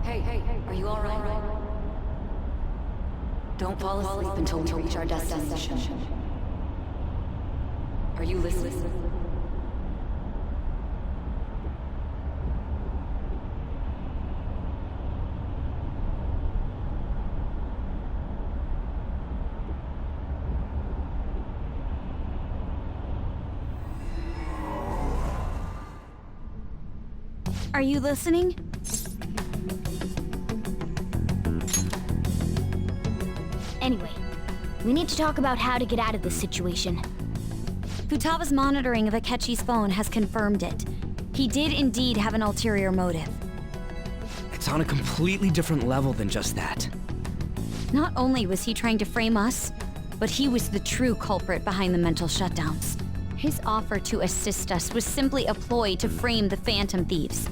Hey, are you alright? Don't fall asleep until we reach our destination. Are you listening? Are you listening? Anyway, we need to talk about how to get out of this situation. Futaba's monitoring of Akechi's phone has confirmed it. He did indeed have an ulterior motive. It's on a completely different level than just that. Not only was he trying to frame us, but he was the true culprit behind the mental shutdowns. His offer to assist us was simply a ploy to frame the Phantom Thieves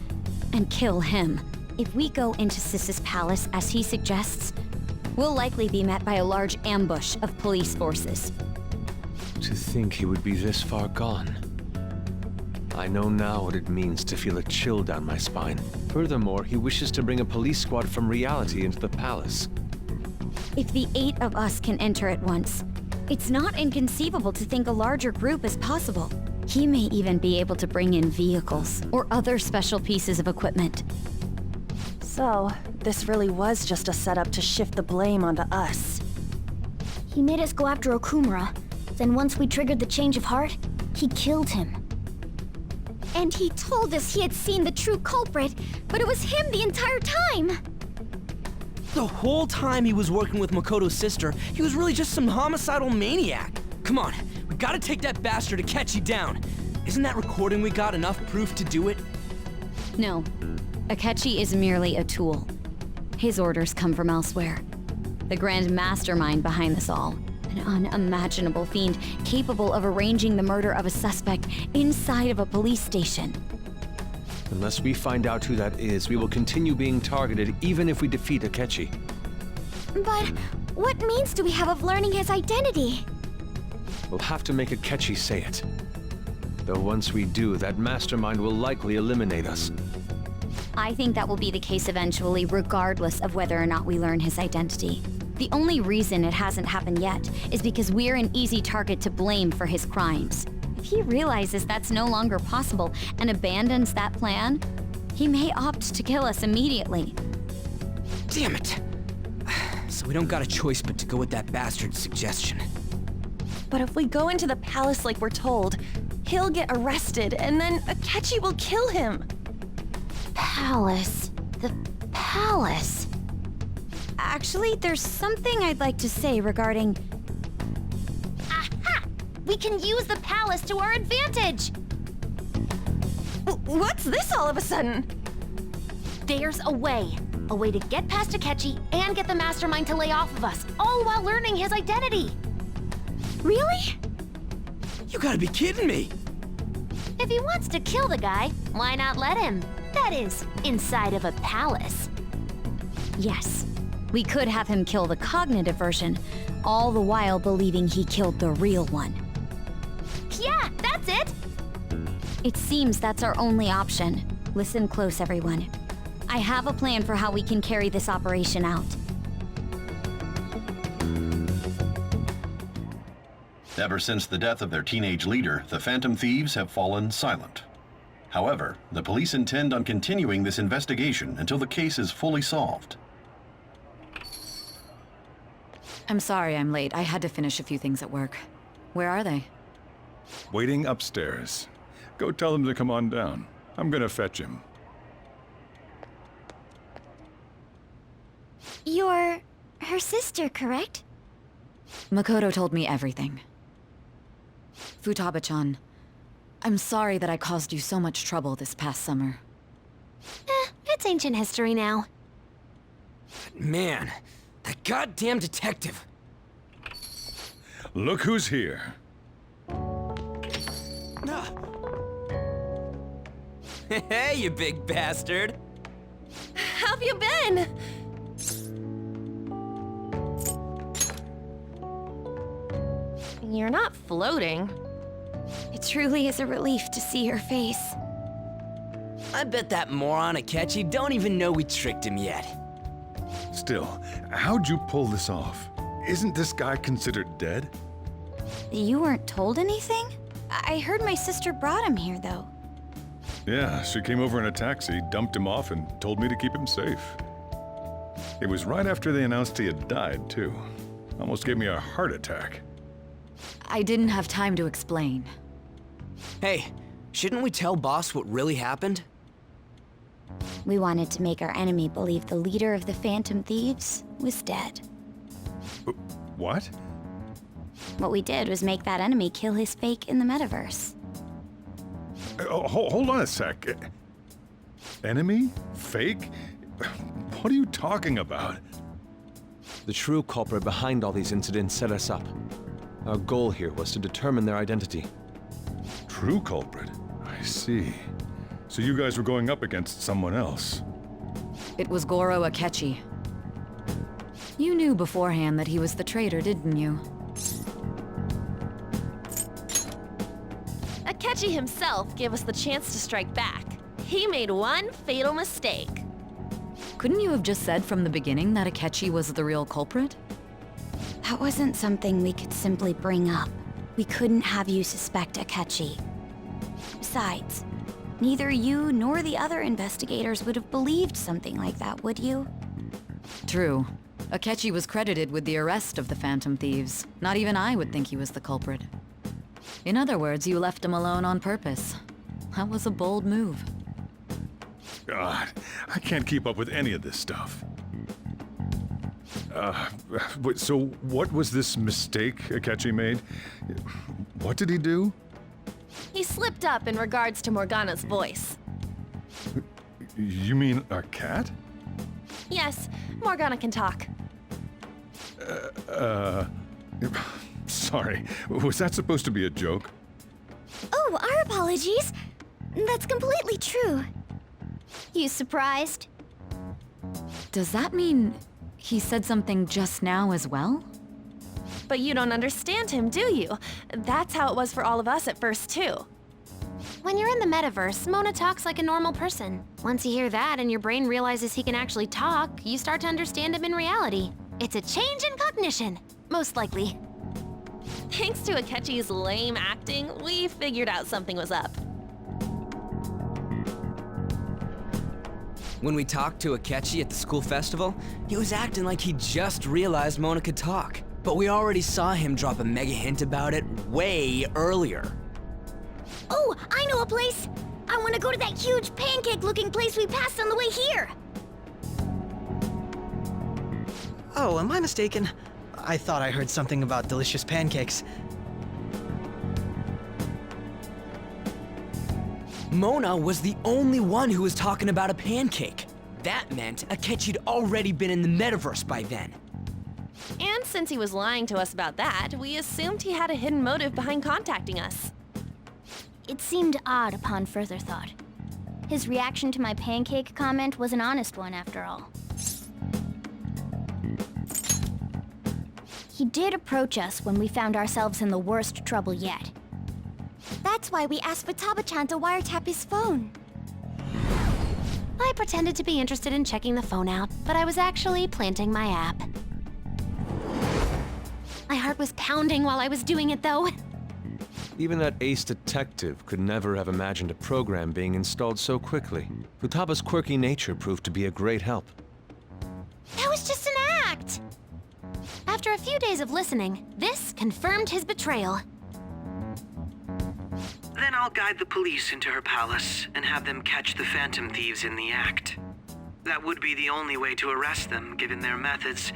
and kill him. If we go into Sis's palace as he suggests, we'll likely be met by a large ambush of police forces. To think he would be this far gone. I know now what it means to feel a chill down my spine. Furthermore, he wishes to bring a police squad from reality into the palace. If the 8 of us can enter at once, it's not inconceivable to think a larger group is possible. He may even be able to bring in vehicles or other special pieces of equipment. So, this really was just a setup to shift the blame onto us. He made us go after Okumura. Then once we triggered the change of heart, he killed him. And he told us he had seen the true culprit, but it was him the entire time! The whole time he was working with Makoto's sister, he was really just some homicidal maniac. Come on, we gotta take that bastard Akechi down. Isn't that recording we got enough proof to do it? No. Akechi is merely a tool. His orders come from elsewhere. The grand mastermind behind this all. An unimaginable fiend capable of arranging the murder of a suspect inside of a police station. Unless we find out who that is, we will continue being targeted even if we defeat Akechi. But what means do we have of learning his identity? We'll have to make Akechi say it. Though once we do, that mastermind will likely eliminate us. I think that will be the case eventually, regardless of whether or not we learn his identity. The only reason it hasn't happened yet is because we're an easy target to blame for his crimes. If he realizes that's no longer possible and abandons that plan, he may opt to kill us immediately. Damn it! So we don't got a choice but to go with that bastard's suggestion. But if we go into the palace like we're told, he'll get arrested and then Akechi will kill him. Palace. The palace. Actually, there's something I'd like to say regarding... Aha! We can use the palace to our advantage! What's this all of a sudden? There's a way. A way to get past Akechi and get the mastermind to lay off of us, all while learning his identity. Really? You gotta be kidding me! If he wants to kill the guy, why not let him? That is, inside of a palace. Yes, we could have him kill the cognitive version, all the while believing he killed the real one. Yeah, that's it! It seems that's our only option. Listen close, everyone. I have a plan for how we can carry this operation out. Ever since the death of their teenage leader, the Phantom Thieves have fallen silent. However, the police intend on continuing this investigation until the case is fully solved. I'm sorry I'm late. I had to finish a few things at work. Where are they? Waiting upstairs. Go tell them to come on down. I'm gonna fetch him. You're her sister, correct? Makoto told me everything. Futaba-chan, I'm sorry that I caused you so much trouble this past summer. It's ancient history now. Man, that goddamn detective. Look who's here. Hey, you big bastard. How've you been? You're not floating. It truly is a relief to see your face. I bet that moron Akechi don't even know we tricked him yet. Still, how'd you pull this off? Isn't this guy considered dead? You weren't told anything? I heard my sister brought him here, though. Yeah, she came over in a taxi, dumped him off, and told me to keep him safe. It was right after they announced he had died, too. Almost gave me a heart attack. I didn't have time to explain. Hey, shouldn't we tell boss what really happened? We wanted to make our enemy believe the leader of the Phantom Thieves was dead. What? What we did was make that enemy kill his fake in the metaverse. Hold on a sec. Enemy? Fake? What are you talking about? The true culprit behind all these incidents set us up. Our goal here was to determine their identity. True culprit? I see. So you guys were going up against someone else. It was Goro Akechi. You knew beforehand that he was the traitor, didn't you? Akechi himself gave us the chance to strike back. He made one fatal mistake. Couldn't you have just said from the beginning that Akechi was the real culprit? That wasn't something we could simply bring up. We couldn't have you suspect Akechi. Besides, neither you nor the other investigators would have believed something like that, would you? True. Akechi was credited with the arrest of the Phantom Thieves. Not even I would think he was the culprit. In other words, you left him alone on purpose. That was a bold move. God, I can't keep up with any of this stuff. So what was this mistake Akechi made? What did he do? He slipped up in regards to Morgana's voice. You mean a cat? Yes, Morgana can talk. Sorry, was that supposed to be a joke? Oh, our apologies. That's completely true. You surprised? Does that mean he said something just now as well? But you don't understand him, do you? That's how it was for all of us at first, too. When you're in the metaverse, Mona talks like a normal person. Once you hear that and your brain realizes he can actually talk, you start to understand him in reality. It's a change in cognition, most likely. Thanks to Akechi's lame acting, we figured out something was up. When we talked to Akechi at the school festival, he was acting like he just realized Mona could talk. But we already saw him drop a mega hint about it way earlier. Oh, I know a place! I want to go to that huge pancake-looking place we passed on the way here! Oh, am I mistaken? I thought I heard something about delicious pancakes. Mona was the only one who was talking about a pancake. That meant Akechi'd already been in the metaverse by then. And since he was lying to us about that, we assumed he had a hidden motive behind contacting us. It seemed odd upon further thought. His reaction to my pancake comment was an honest one, after all. He did approach us when we found ourselves in the worst trouble yet. That's why we asked Futaba-chan to wiretap his phone. I pretended to be interested in checking the phone out, but I was actually planting my app. My heart was pounding while I was doing it, though. Even that ace detective could never have imagined a program being installed so quickly. Futaba's quirky nature proved to be a great help. That was just an act! After a few days of listening, this confirmed his betrayal. Then I'll guide the police into her palace and have them catch the Phantom Thieves in the act. That would be the only way to arrest them, given their methods.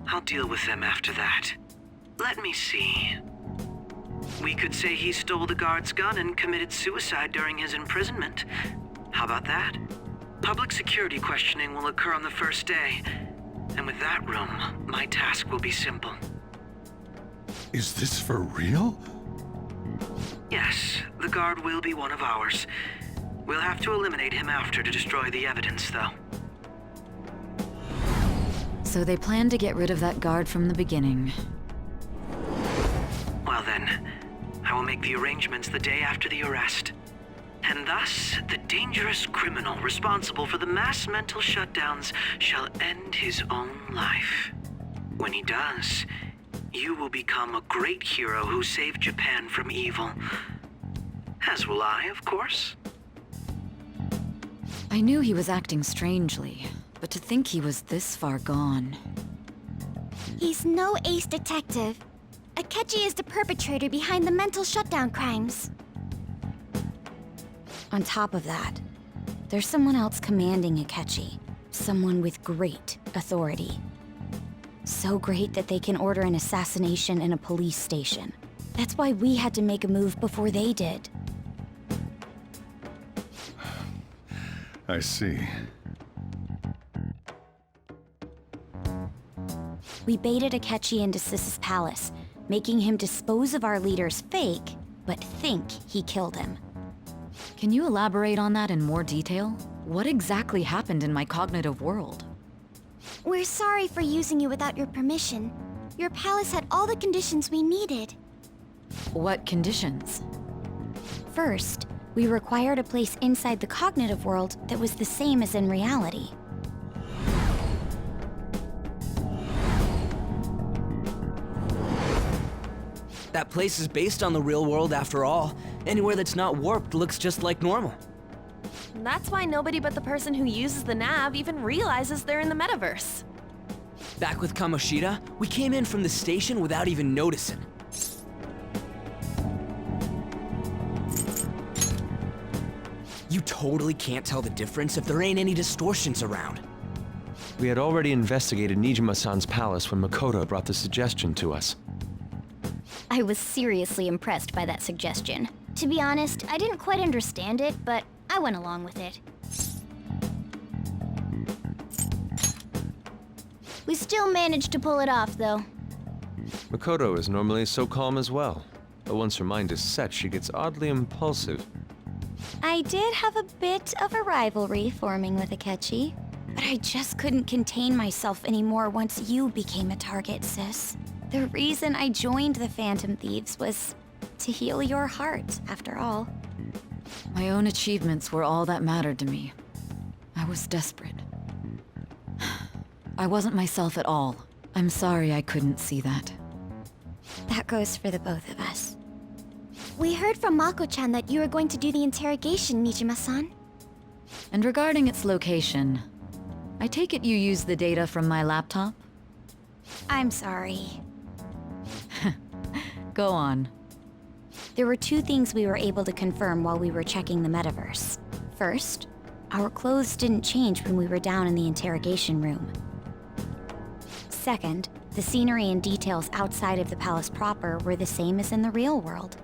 I'll deal with them after that. Let me see. We could say he stole the guard's gun and committed suicide during his imprisonment. How about that? Public security questioning will occur on the first day. And with that room, my task will be simple. Is this for real? Yes, the guard will be one of ours. We'll have to eliminate him after to destroy the evidence, though. So they planned to get rid of that guard from the beginning. Well then, I will make the arrangements the day after the arrest. And thus, the dangerous criminal responsible for the mass mental shutdowns shall end his own life. When he does, you will become a great hero who saved Japan from evil. As will I, of course. I knew he was acting strangely, but to think he was this far gone. He's no ace detective. Akechi is the perpetrator behind the mental shutdown crimes. On top of that, there's someone else commanding Akechi. Someone with great authority. So great that they can order an assassination in a police station. That's why we had to make a move before they did. I see. We baited Akechi into Sis's palace, making him dispose of our leader's fake, but think he killed him. Can you elaborate on that in more detail? What exactly happened in my cognitive world? We're sorry for using you without your permission. Your palace had all the conditions we needed. What conditions? First, we required a place inside the cognitive world that was the same as in reality. That place is based on the real world after all. Anywhere that's not warped looks just like normal. That's why nobody but the person who uses the nav even realizes they're in the metaverse. Back with Kamoshida, we came in from the station without even noticing. You totally can't tell the difference if there ain't any distortions around. We had already investigated Nijima-san's palace when Makoto brought the suggestion to us. I was seriously impressed by that suggestion. To be honest, I didn't quite understand it, but I went along with it. We still managed to pull it off, though. Makoto is normally so calm as well, but once her mind is set, she gets oddly impulsive. I did have a bit of a rivalry forming with Akechi, but I just couldn't contain myself anymore once you became a target, sis. The reason I joined the Phantom Thieves was to heal your heart, after all. My own achievements were all that mattered to me. I was desperate. I wasn't myself at all. I'm sorry I couldn't see that. That goes for the both of us. We heard from Mako-chan that you were going to do the interrogation, Nijima-san. And regarding its location, I take it you used the data from my laptop? I'm sorry. Go on. There were two things we were able to confirm while we were checking the metaverse. First, our clothes didn't change when we were down in the interrogation room. Second, the scenery and details outside of the palace proper were the same as in the real world.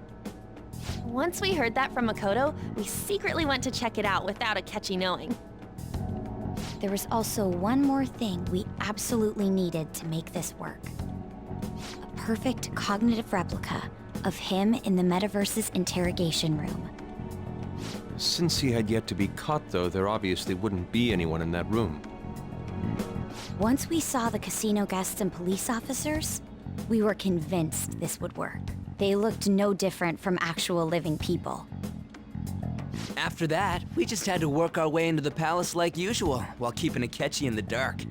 Once we heard that from Makoto, we secretly went to check it out without Akechi knowing. There was also one more thing we absolutely needed to make this work. A perfect cognitive replica of him in the metaverse's interrogation room. Since he had yet to be caught, though, there obviously wouldn't be anyone in that room. Once we saw the casino guests and police officers, we were convinced this would work. They looked no different from actual living people. After that, we just had to work our way into the palace like usual, while keeping Akechi in the dark.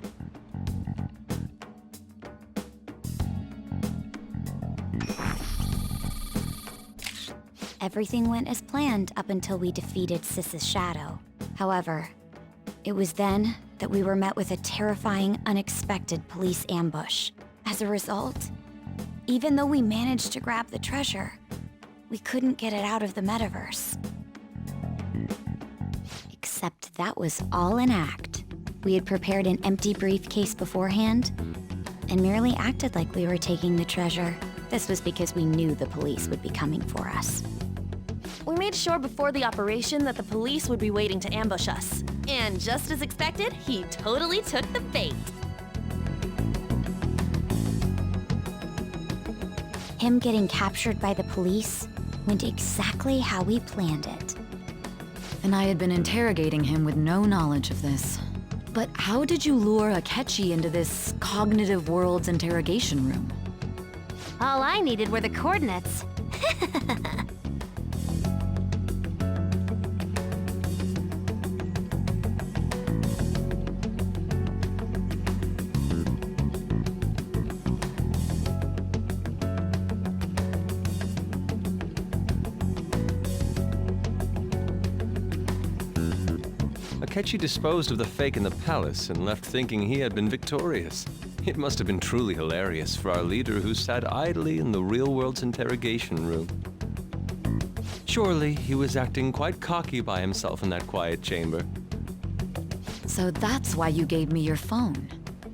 Everything went as planned up until we defeated Sis's shadow. However, it was then that we were met with a terrifying, unexpected police ambush. As a result, even though we managed to grab the treasure, we couldn't get it out of the metaverse. Except that was all an act. We had prepared an empty briefcase beforehand and merely acted like we were taking the treasure. This was because we knew the police would be coming for us. We made sure before the operation that the police would be waiting to ambush us. And just as expected, he totally took the bait. Him getting captured by the police went exactly how we planned it. And I had been interrogating him with no knowledge of this. But how did you lure Akechi into this cognitive world's interrogation room? All I needed were the coordinates. Akechi disposed of the fake in the palace and left thinking he had been victorious. It must have been truly hilarious for our leader who sat idly in the real world's interrogation room. Surely he was acting quite cocky by himself in that quiet chamber. So that's why you gave me your phone.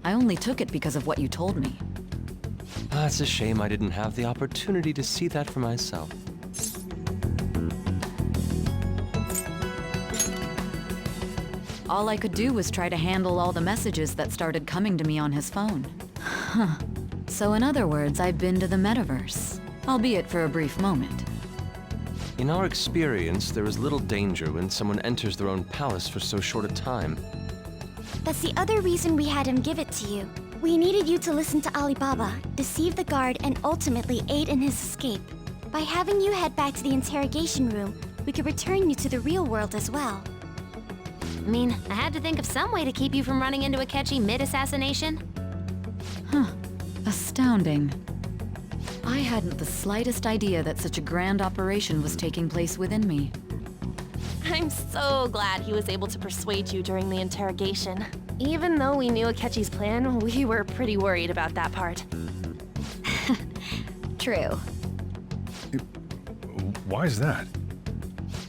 I only took it because of what you told me. It's a shame I didn't have the opportunity to see that for myself. All I could do was try to handle all the messages that started coming to me on his phone. Huh. So in other words, I've been to the metaverse, albeit for a brief moment. In our experience, there is little danger when someone enters their own palace for so short a time. That's the other reason we had him give it to you. We needed you to listen to Alibaba, deceive the guard, and ultimately aid in his escape. By having you head back to the interrogation room, we could return you to the real world as well. I mean, I had to think of some way to keep you from running into Akechi mid-assassination. Huh. Astounding. I hadn't the slightest idea that such a grand operation was taking place within me. I'm so glad he was able to persuade you during the interrogation. Even though we knew Akechi's plan, we were pretty worried about that part. True. Why is that?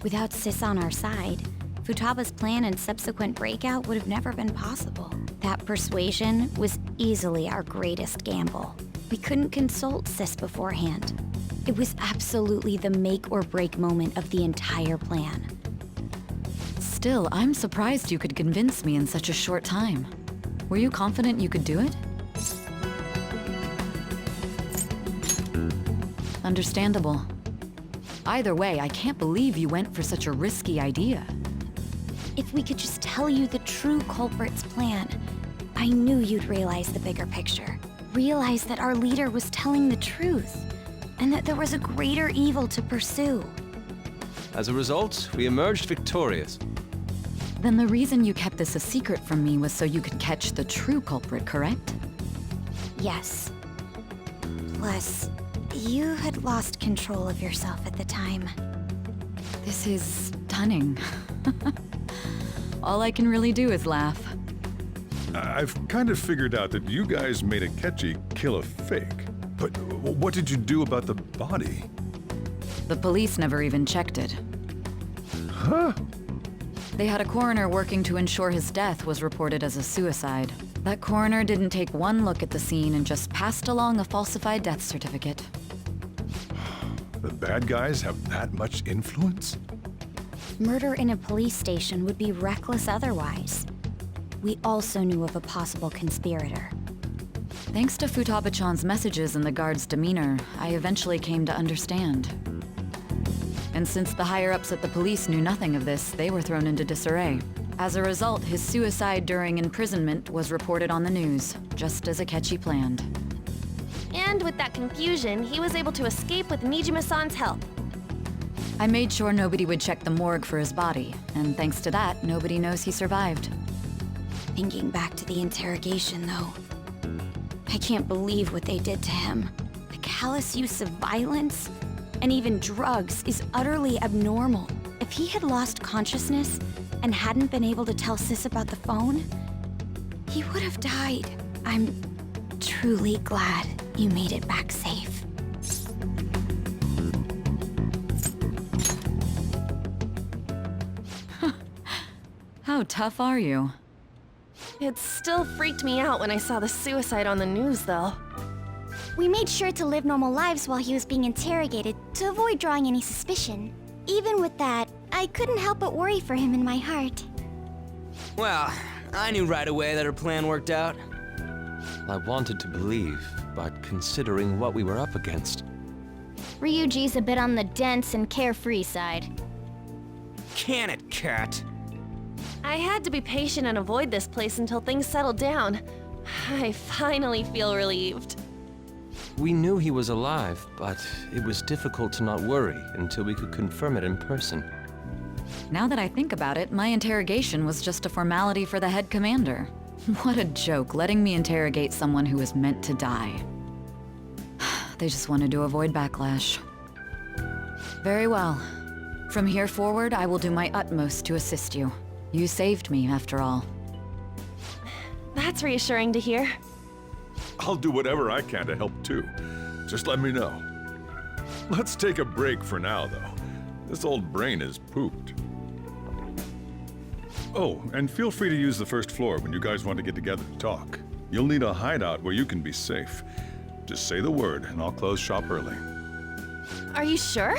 Without Sis on our side, Futaba's plan and subsequent breakout would have never been possible. That persuasion was easily our greatest gamble. We couldn't consult Sis beforehand. It was absolutely the make or break moment of the entire plan. Still, I'm surprised you could convince me in such a short time. Were you confident you could do it? Understandable. Either way, I can't believe you went for such a risky idea. If we could just tell you the true culprit's plan, I knew you'd realize the bigger picture. Realize that our leader was telling the truth, and that there was a greater evil to pursue. As a result, we emerged victorious. Then the reason you kept this a secret from me was so you could catch the true culprit, correct? Yes. Plus, you had lost control of yourself at the time. This is stunning. All I can really do is laugh. I've kind of figured out that you guys made Akechi kill a fake. But what did you do about the body? The police never even checked it. Huh? They had a coroner working to ensure his death was reported as a suicide. That coroner didn't take one look at the scene and just passed along a falsified death certificate. The bad guys have that much influence? Murder in a police station would be reckless otherwise. We also knew of a possible conspirator. Thanks to Futaba-chan's messages and the guard's demeanor, I eventually came to understand. And since the higher-ups at the police knew nothing of this, they were thrown into disarray. As a result, his suicide during imprisonment was reported on the news, just as Akechi planned. And with that confusion, he was able to escape with Nijima-san's help. I made sure nobody would check the morgue for his body, and thanks to that, nobody knows he survived. Thinking back to the interrogation, though, I can't believe what they did to him. The callous use of violence, and even drugs, is utterly abnormal. If he had lost consciousness and hadn't been able to tell Sis about the phone, he would have died. I'm truly glad you made it back safe. How tough are you? It still freaked me out when I saw the suicide on the news, though. We made sure to live normal lives while he was being interrogated to avoid drawing any suspicion. Even with that, I couldn't help but worry for him in my heart. Well, I knew right away that her plan worked out. I wanted to believe, but considering what we were up against... Ryuji's a bit on the dense and carefree side. Can it, Cat? I had to be patient and avoid this place until things settled down. I finally feel relieved. We knew he was alive, but it was difficult to not worry until we could confirm it in person. Now that I think about it, my interrogation was just a formality for the head commander. What a joke, letting me interrogate someone who was meant to die. They just wanted to avoid backlash. Very well. From here forward, I will do my utmost to assist you. You saved me, after all. That's reassuring to hear. I'll do whatever I can to help too. Just let me know. Let's take a break for now, though. This old brain is pooped. Oh, and feel free to use the first floor when you guys want to get together to talk. You'll need a hideout where you can be safe. Just say the word, and I'll close shop early. Are you sure?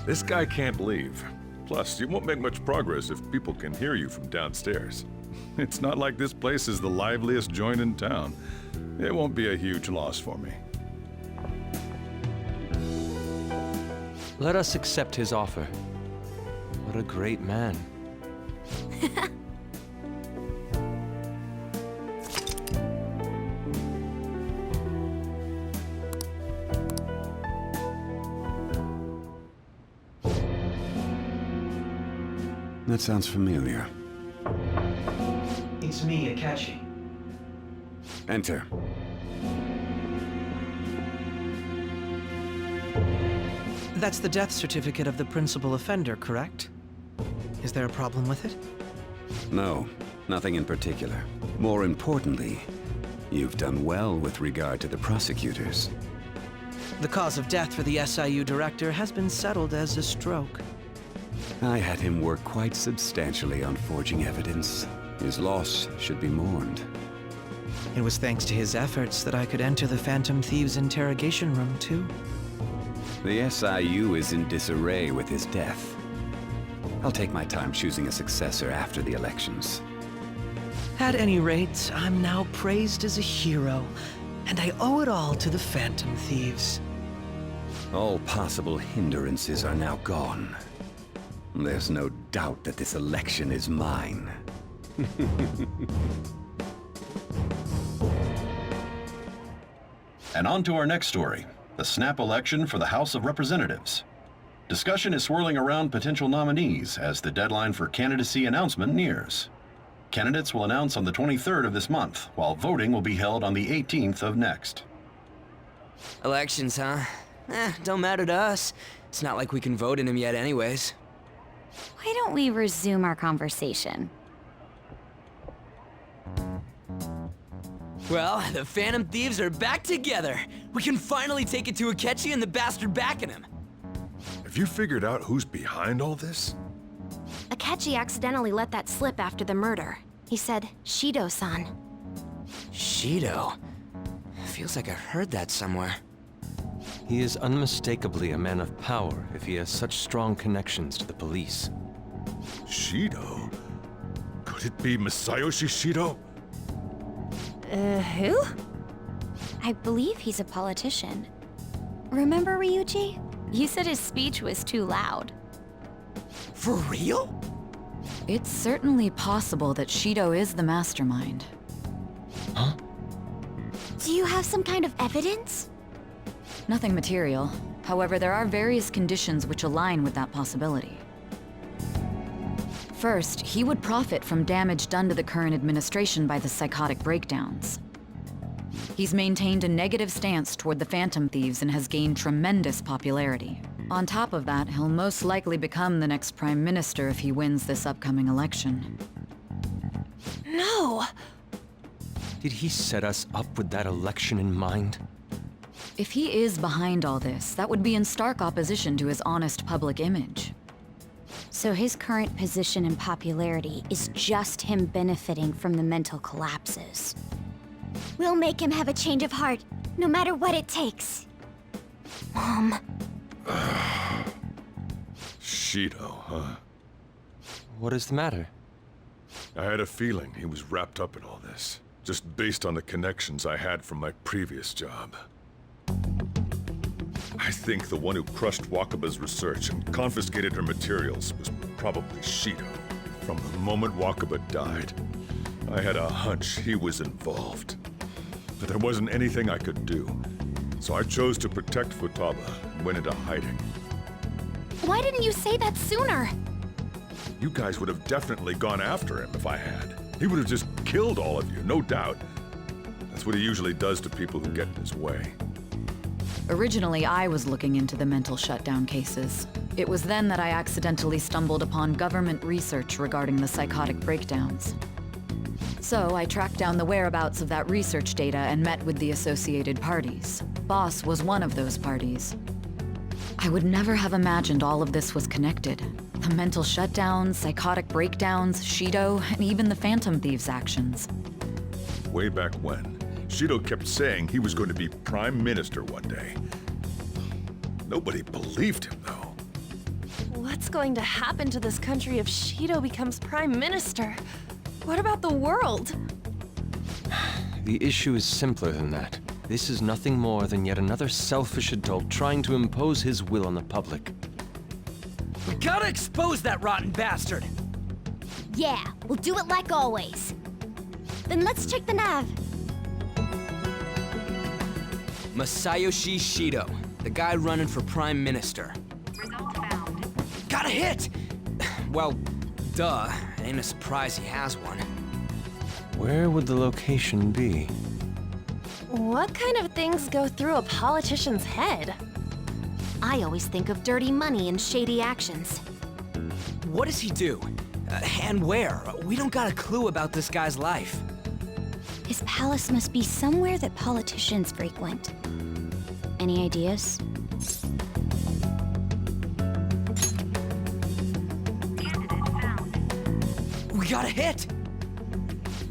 This guy can't leave. Plus, you won't make much progress if people can hear you from downstairs. It's not like this place is the liveliest joint in town. It won't be a huge loss for me. Let us accept his offer. What a great man. That sounds familiar. It's me, Akechi. Enter. That's the death certificate of the principal offender, correct? Is there a problem with it? No, nothing in particular. More importantly, you've done well with regard to the prosecutors. The cause of death for the SIU director has been settled as a stroke. I had him work quite substantially on forging evidence. His loss should be mourned. It was thanks to his efforts that I could enter the Phantom Thieves' interrogation room, too. The SIU is in disarray with his death. I'll take my time choosing a successor after the elections. At any rate, I'm now praised as a hero, and I owe it all to the Phantom Thieves. All possible hindrances are now gone. There's no doubt that this election is mine. And on to our next story, the snap election for the House of Representatives. Discussion is swirling around potential nominees as the deadline for candidacy announcement nears. Candidates will announce on the 23rd of this month, while voting will be held on the 18th of next. Elections, huh? Don't matter to us. It's not like we can vote in them yet anyways. Why don't we resume our conversation? Well, the Phantom Thieves are back together. We can finally take it to Akechi and the bastard backing him. Have you figured out who's behind all this? Akechi accidentally let that slip after the murder. He said, Shido-san. Shido? Feels like I've heard that somewhere. He is unmistakably a man of power if he has such strong connections to the police. Shido? Could it be Masayoshi Shido? Who? I believe he's a politician. Remember Ryuji? You said his speech was too loud. For real? It's certainly possible that Shido is the mastermind. Huh? Do you have some kind of evidence? Nothing material. However, there are various conditions which align with that possibility. First, he would profit from damage done to the current administration by the psychotic breakdowns. He's maintained a negative stance toward the Phantom Thieves and has gained tremendous popularity. On top of that, he'll most likely become the next Prime Minister if he wins this upcoming election. No! Did he set us up with that election in mind? If he is behind all this, that would be in stark opposition to his honest public image. So his current position and popularity is just him benefiting from the mental collapses. We'll make him have a change of heart, no matter what it takes. Mom. Shido, huh? What is the matter? I had a feeling he was wrapped up in all this, just based on the connections I had from my previous job. I think the one who crushed Wakaba's research and confiscated her materials was probably Shido. From the moment Wakaba died, I had a hunch he was involved. But there wasn't anything I could do, so I chose to protect Futaba and went into hiding. Why didn't you say that sooner? You guys would have definitely gone after him if I had. He would have just killed all of you, no doubt. That's what he usually does to people who get in his way. Originally, I was looking into the mental shutdown cases. It was then that I accidentally stumbled upon government research regarding the psychotic breakdowns. So I tracked down the whereabouts of that research data and met with the associated parties. Boss was one of those parties. I would never have imagined all of this was connected. The mental shutdowns, psychotic breakdowns, Shido, and even the Phantom Thieves' actions. Way back when, Shido kept saying he was going to be Prime Minister one day. Nobody believed him, though. What's going to happen to this country if Shido becomes Prime Minister? What about the world? The issue is simpler than that. This is nothing more than yet another selfish adult trying to impose his will on the public. We gotta expose that rotten bastard! Yeah, we'll do it like always. Then let's check the nav. Masayoshi Shido, the guy running for Prime Minister. Got a hit! Well, duh. Ain't a surprise he has one. Where would the location be? What kind of things go through a politician's head? I always think of dirty money and shady actions. What does he do? And where? We don't got a clue about this guy's life. His palace must be somewhere that politicians frequent. Any ideas? We got a hit!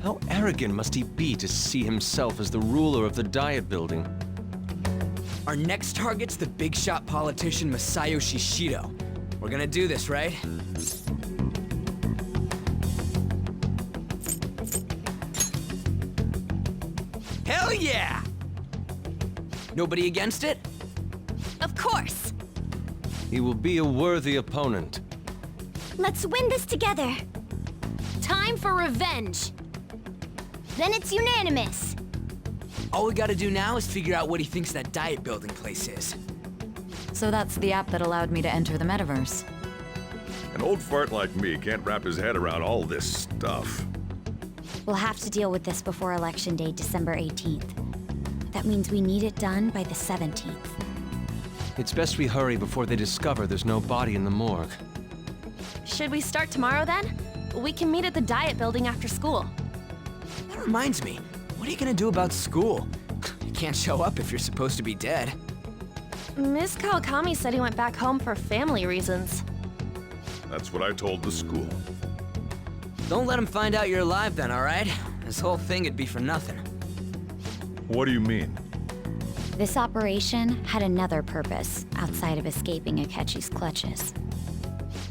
How arrogant must he be to see himself as the ruler of the Diet Building? Our next target's the big shot politician Masayoshi Shido. We're gonna do this, right? Hell yeah! Nobody against it? Of course! He will be a worthy opponent. Let's win this together. Time for revenge! Then it's unanimous. All we gotta do now is figure out what he thinks that Diet Building place is. So that's the app that allowed me to enter the metaverse. An old fart like me can't wrap his head around all this stuff. We'll have to deal with this before Election Day, December 18th. That means we need it done by the 17th. It's best we hurry before they discover there's no body in the morgue. Should we start tomorrow then? We can meet at the Diet Building after school. That reminds me, what are you gonna do about school? You can't show up if you're supposed to be dead. Miss Kawakami said he went back home for family reasons. That's what I told the school. Don't let him find out you're alive then, alright? This whole thing would be for nothing. What do you mean? This operation had another purpose outside of escaping Akechi's clutches.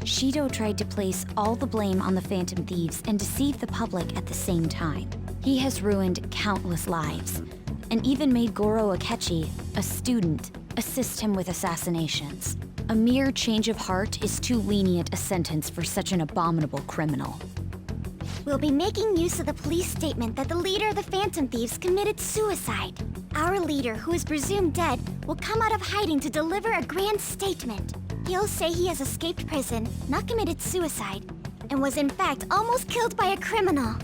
Shido tried to place all the blame on the Phantom Thieves and deceive the public at the same time. He has ruined countless lives, and even made Goro Akechi, a student, assist him with assassinations. A mere change of heart is too lenient a sentence for such an abominable criminal. We'll be making use of the police statement that the leader of the Phantom Thieves committed suicide. Our leader, who is presumed dead, will come out of hiding to deliver a grand statement. He'll say he has escaped prison, not committed suicide, and was in fact almost killed by a criminal.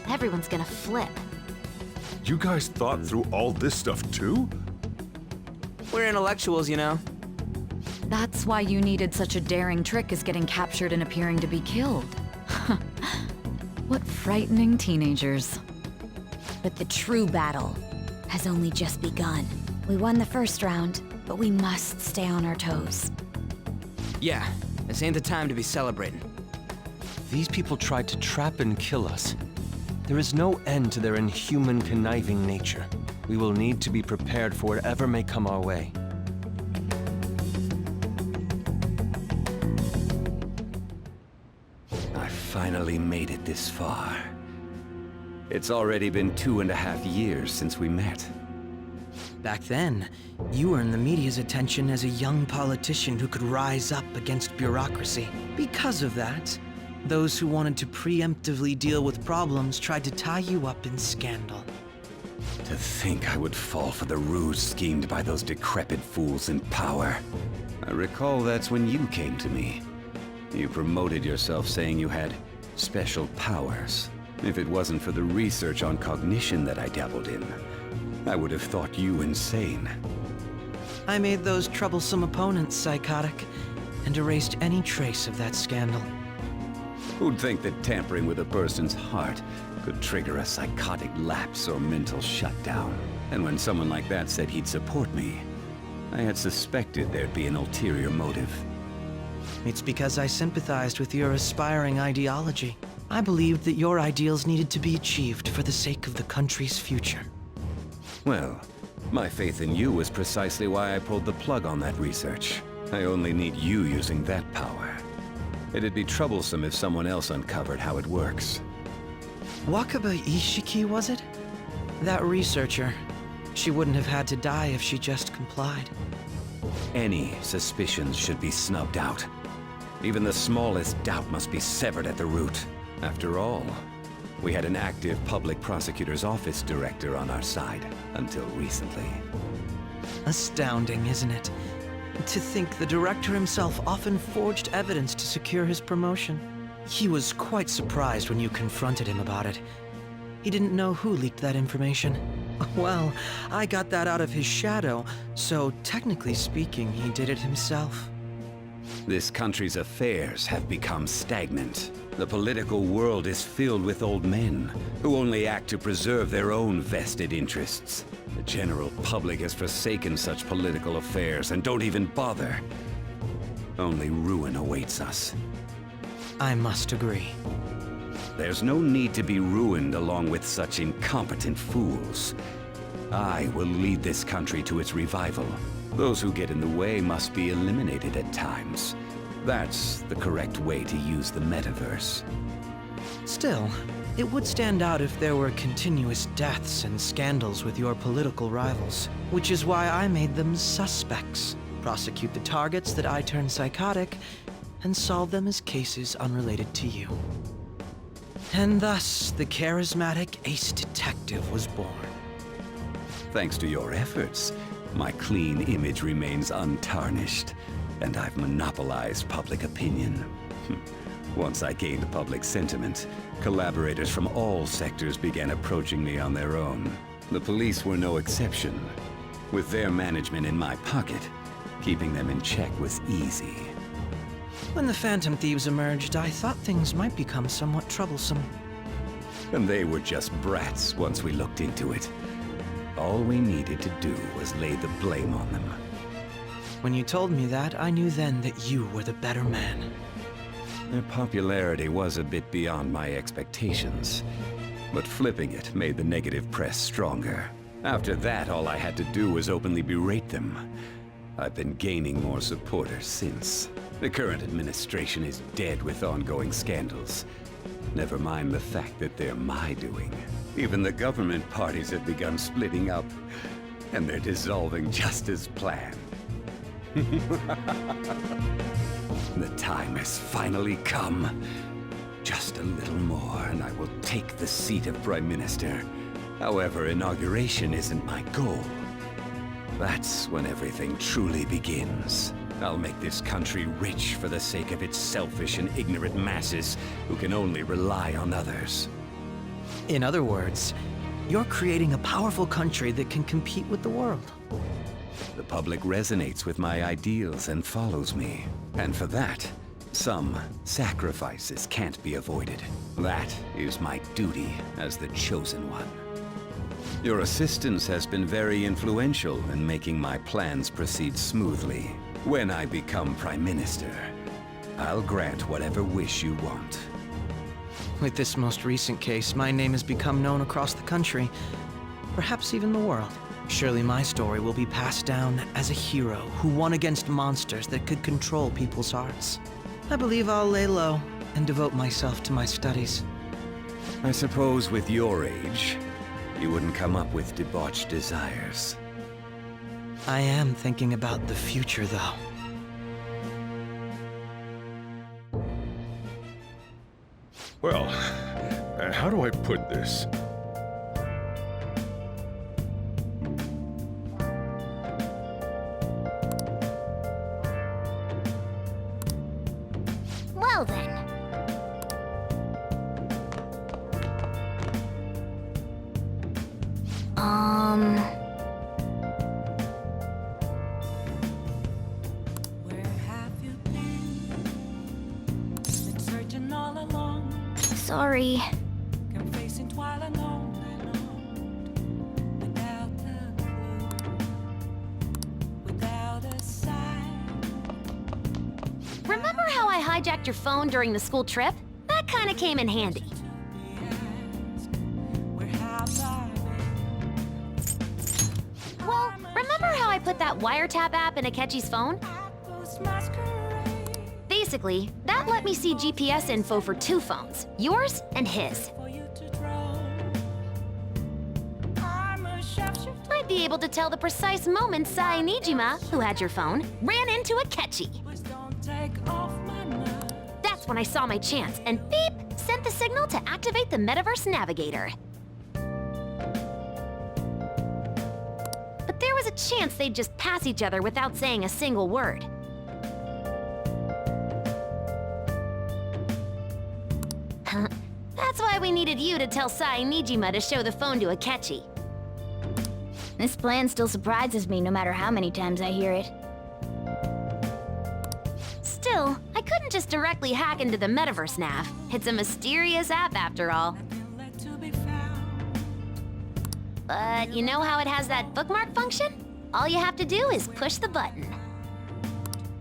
Everyone's gonna flip. You guys thought through all this stuff too? We're intellectuals, you know. That's why you needed such a daring trick as getting captured and appearing to be killed. What frightening teenagers. But the true battle has only just begun. We won the first round, but we must stay on our toes. Yeah, this ain't the time to be celebrating. These people tried to trap and kill us. There is no end to their inhuman, conniving nature. We will need to be prepared for whatever may come our way. I finally made it this far. It's already been 2.5 years since we met. Back then, you earned the media's attention as a young politician who could rise up against bureaucracy. Because of that, those who wanted to preemptively deal with problems tried to tie you up in scandal. To think I would fall for the ruse schemed by those decrepit fools in power. I recall that's when you came to me. You promoted yourself saying you had special powers. If it wasn't for the research on cognition that I dabbled in, I would have thought you insane. I made those troublesome opponents psychotic, and erased any trace of that scandal. Who'd think that tampering with a person's heart could trigger a psychotic lapse or mental shutdown? And when someone like that said he'd support me, I had suspected there'd be an ulterior motive. It's because I sympathized with your aspiring ideology. I believed that your ideals needed to be achieved for the sake of the country's future. Well, my faith in you was precisely why I pulled the plug on that research. I only need you using that power. It'd be troublesome if someone else uncovered how it works. Wakaba Ishiki, was it? That researcher. She wouldn't have had to die if she just complied. Any suspicions should be snubbed out. Even the smallest doubt must be severed at the root. After all, we had an active public prosecutor's office director on our side, until recently. Astounding, isn't it? To think the director himself often forged evidence to secure his promotion. He was quite surprised when you confronted him about it. He didn't know who leaked that information. Well, I got that out of his shadow, so technically speaking, he did it himself. This country's affairs have become stagnant. The political world is filled with old men who only act to preserve their own vested interests. The general public has forsaken such political affairs and don't even bother. Only ruin awaits us. I must agree. There's no need to be ruined along with such incompetent fools. I will lead this country to its revival. Those who get in the way must be eliminated at times. That's the correct way to use the metaverse. Still, it would stand out if there were continuous deaths and scandals with your political rivals, which is why I made them suspects. Prosecute the targets that I turn psychotic, and solve them as cases unrelated to you. And thus, the charismatic ace detective was born. Thanks to your efforts, my clean image remains untarnished, and I've monopolized public opinion. Once I gained public sentiment, collaborators from all sectors began approaching me on their own. The police were no exception. With their management in my pocket, keeping them in check was easy. When the Phantom Thieves emerged, I thought things might become somewhat troublesome. And they were just brats once we looked into it. All we needed to do was lay the blame on them. When you told me that, I knew then that you were the better man. Their popularity was a bit beyond my expectations, but flipping it made the negative press stronger. After that, all I had to do was openly berate them. I've been gaining more supporters since. The current administration is dead with ongoing scandals. Never mind the fact that they're my doing. Even the government parties have begun splitting up, and they're dissolving just as planned. The time has finally come. Just a little more, and I will take the seat of Prime Minister. However, inauguration isn't my goal. That's when everything truly begins. I'll make this country rich for the sake of its selfish and ignorant masses who can only rely on others. In other words, you're creating a powerful country that can compete with the world. The public resonates with my ideals and follows me. And for that, some sacrifices can't be avoided. That is my duty as the chosen one. Your assistance has been very influential in making my plans proceed smoothly. When I become Prime Minister, I'll grant whatever wish you want. With this most recent case, my name has become known across the country, perhaps even the world. Surely my story will be passed down as a hero who won against monsters that could control people's hearts. I believe I'll lay low and devote myself to my studies. I suppose with your age, you wouldn't come up with debauched desires. I am thinking about the future, though. Well, how do I put this? Well then. Sorry. Remember how I hijacked your phone during the school trip? That kinda came in handy. Well, remember how I put that wiretap app in Akechi's phone? Basically, that let me see GPS info for 2 phones, yours and his. I'd be able to tell the precise moment Sai Nijima, who had your phone, ran into Akechi. That's when I saw my chance, and beep, sent the signal to activate the Metaverse Navigator. But there was a chance they'd just pass each other without saying a single word. That's why we needed you to tell Sai Nijima to show the phone to Akechi. This plan still surprises me no matter how many times I hear it. Still, I couldn't just directly hack into the Metaverse Nav. It's a mysterious app after all. But you know how it has that bookmark function? All you have to do is push the button.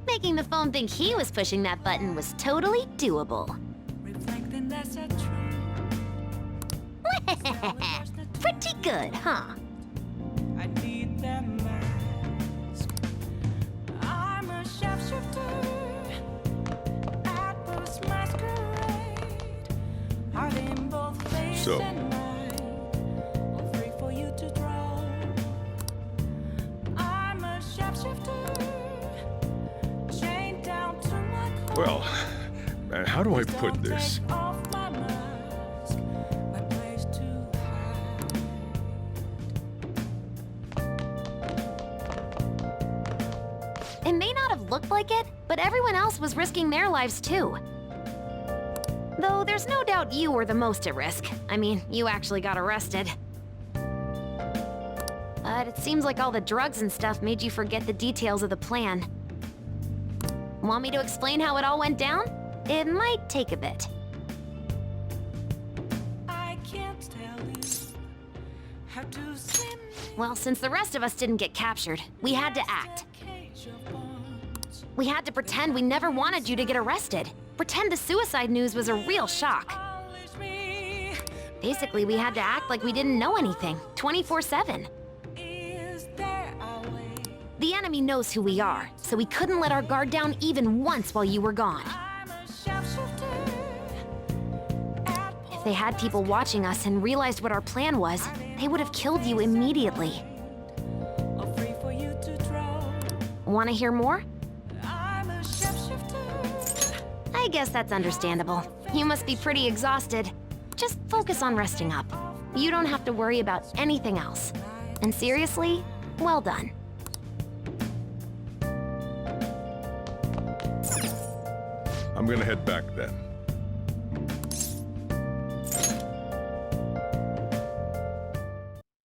Making the phone think he was pushing that button was totally doable. Pretty good, huh? So, well, how do I put this? It may not have looked like it, but everyone else was risking their lives too. Though there's no doubt you were the most at risk. I mean, you actually got arrested. But it seems like all the drugs and stuff made you forget the details of the plan. Want me to explain how it all went down? It might take a bit. Well, since the rest of us didn't get captured, we had to act. We had to pretend we never wanted you to get arrested. Pretend the suicide news was a real shock. Basically, we had to act like we didn't know anything, 24/7. The enemy knows who we are, so we couldn't let our guard down even once while you were gone. If they had people watching us and realized what our plan was, they would have killed you immediately. Want to hear more? I guess that's understandable. You must be pretty exhausted. Just focus on resting up. You don't have to worry about anything else. And seriously, well done. I'm gonna head back then.